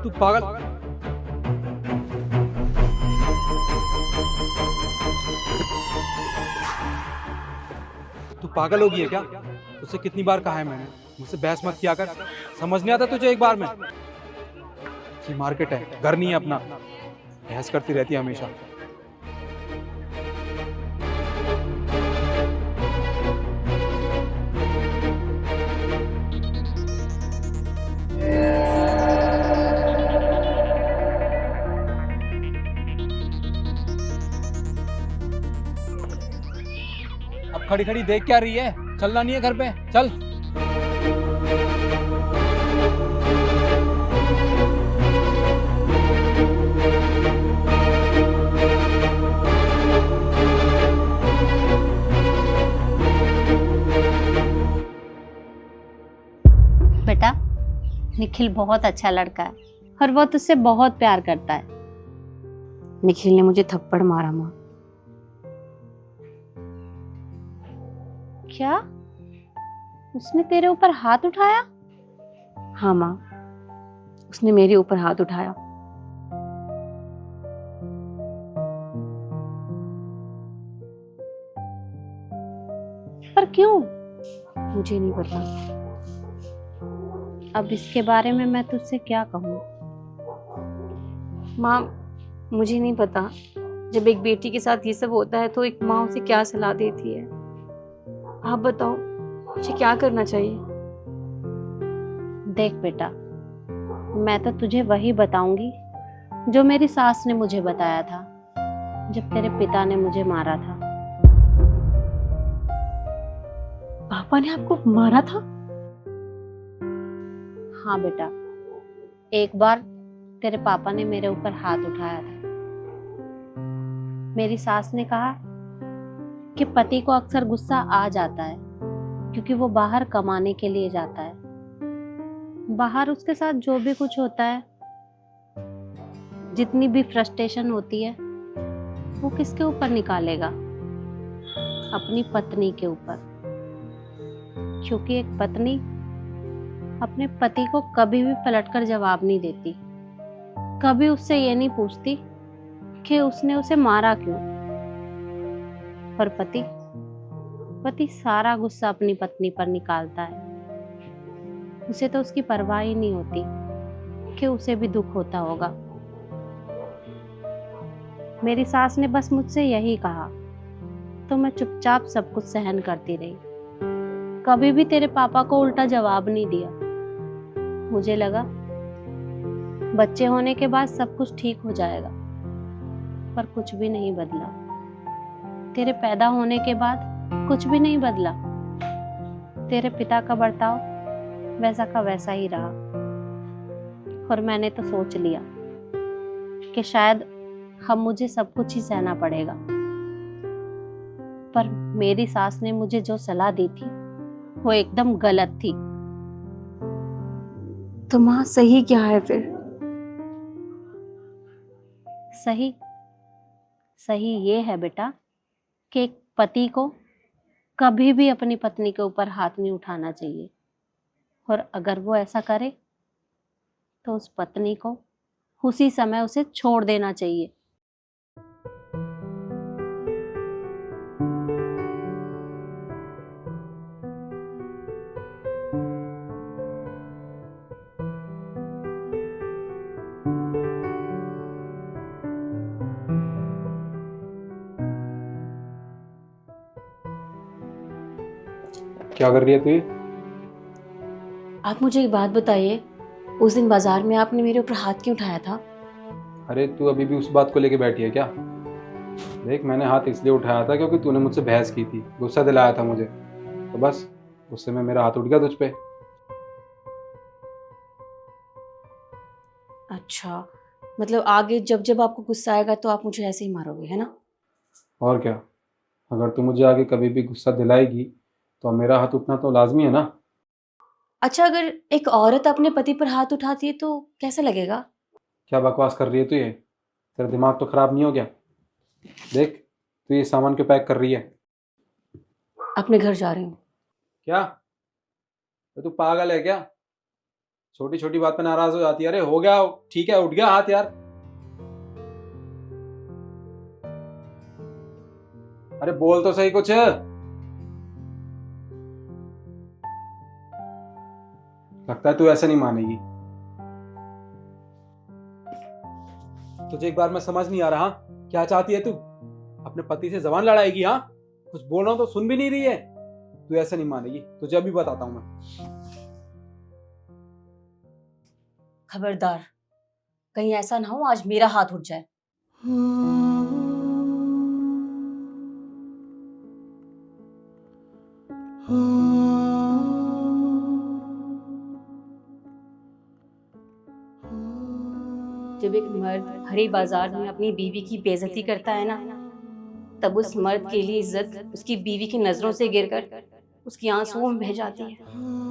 तू पागल तू पागल होगी है क्या? तुझसे कितनी बार कहा है मैंने, मुझसे बहस मत किया कर। समझ नहीं आता तुझे एक बार में? ये मार्केट है, घर नहीं है अपना। बहस करती रहती है हमेशा। अब खड़ी खड़ी देख क्या रही है? चलना नहीं है घर पे? चल। बेटा, निखिल बहुत अच्छा लड़का है और वो तुझसे बहुत प्यार करता है। निखिल ने मुझे थप्पड़ मारा माँ। क्या? उसने तेरे ऊपर हाथ उठाया? हाँ माँ, उसने मेरे ऊपर हाथ उठाया। पर क्यों? मुझे नहीं पता। अब इसके बारे में मैं तुझसे क्या कहूँ? माँ, मुझे नहीं पता। जब एक बेटी के साथ ये सब होता है तो एक माँ उसे क्या सलाह देती है। आप बताओ, मुझे क्या करना चाहिए? देख बेटा, मैं तो तुझे वही बताऊंगी जो मेरी सास ने मुझे बताया था जब तेरे पिता ने मुझे मारा था। पापा ने आपको मारा था? हाँ बेटा, एक बार तेरे पापा ने मेरे ऊपर हाथ उठाया था। मेरी सास ने कहा कि पति को अक्सर गुस्सा आ जाता है क्योंकि वो बाहर कमाने के लिए जाता है। बाहर उसके साथ जो भी कुछ होता है, जितनी भी फ्रस्ट्रेशन होती है, वो किसके ऊपर निकालेगा? अपनी पत्नी के ऊपर। क्योंकि एक पत्नी अपने पति को कभी भी पलटकर जवाब नहीं देती, कभी उससे ये नहीं पूछती कि उसने उसे मारा क्यों। पर पति सारा गुस्सा अपनी पत्नी पर निकालता है। उसे तो उसकी परवाह ही नहीं होती कि उसे भी दुख होता होगा। मेरी सास ने बस मुझसे यही कहा तो मैं चुपचाप सब कुछ सहन करती रही। कभी भी तेरे पापा को उल्टा जवाब नहीं दिया। मुझे लगा बच्चे होने के बाद सब कुछ ठीक हो जाएगा, पर कुछ भी नहीं बदला। तेरे पैदा होने के बाद कुछ भी नहीं बदला। तेरे पिता का बर्ताव वैसा का वैसा ही रहा। और मैंने तो सोच लिया कि शायद हम मुझे सब कुछ ही सहना पड़ेगा। पर मेरी सास ने मुझे जो सलाह दी थी वो एकदम गलत थी। तो माँ, सही क्या है फिर? सही सही ये है बेटा कि एक पति को कभी भी अपनी पत्नी के ऊपर हाथ नहीं उठाना चाहिए। और अगर वो ऐसा करे तो उस पत्नी को उसी समय उसे छोड़ देना चाहिए। क्या कर रही है तू ये? आप मुझे एक बात बताइए, उस दिन बाजार में आपने मेरे ऊपर हाथ क्यों उठाया था? अरे तू अभी भी उस बात को लेके बैठी है क्या? देख, मैंने हाथ इसलिए उठाया था क्योंकि तूने मुझसे बहस की थी, गुस्सा दिलाया था मुझे, तो बस गुस्से में मेरा हाथ उठ गया तुझ पे। अच्छा, मतलब आगे जब जब आपको गुस्सा आएगा तो आप मुझे ऐसे ही मारोगे, है ना? और क्या, अगर तू मुझे आगे कभी भी गुस्सा दिलाएगी तो मेरा हाथ उठना तो लाजमी है ना। अच्छा, अगर एक औरत अपने पति पर हाथ उठाती है तो कैसा लगेगा? क्या बकवास कर रही है तू ये? तेरा दिमाग तो खराब नहीं हो गया? देख, तू ये सामान क्यों पैक कर रही है? अपने घर जा रही हूँ। क्या? तो तू पागल है क्या? छोटी छोटी बात पे नाराज हो जाती है। अरे हो गया, ठीक है, उठ गया हाथ यार। अरे बोल तो सही कुछ। लगता है तू ऐसे नहीं मानेगी। तुझे एक बार में समझ नहीं आ रहा क्या चाहती है तू? अपने पति से जबान लड़ाएगी? हाँ, कुछ बोल रहा हूं तो सुन भी नहीं रही है। तू ऐसे नहीं मानेगी, तुझे अभी बताता हूं मैं। खबरदार, कहीं ऐसा ना हो आज मेरा हाथ उठ जाए। जब एक मर्द हरे बाजार में अपनी बीवी की बेइज्जती करता है ना, तब उस मर्द के लिए इज्जत उसकी बीवी की नजरों से गिरकर उसकी आंसुओं में बह जाती है।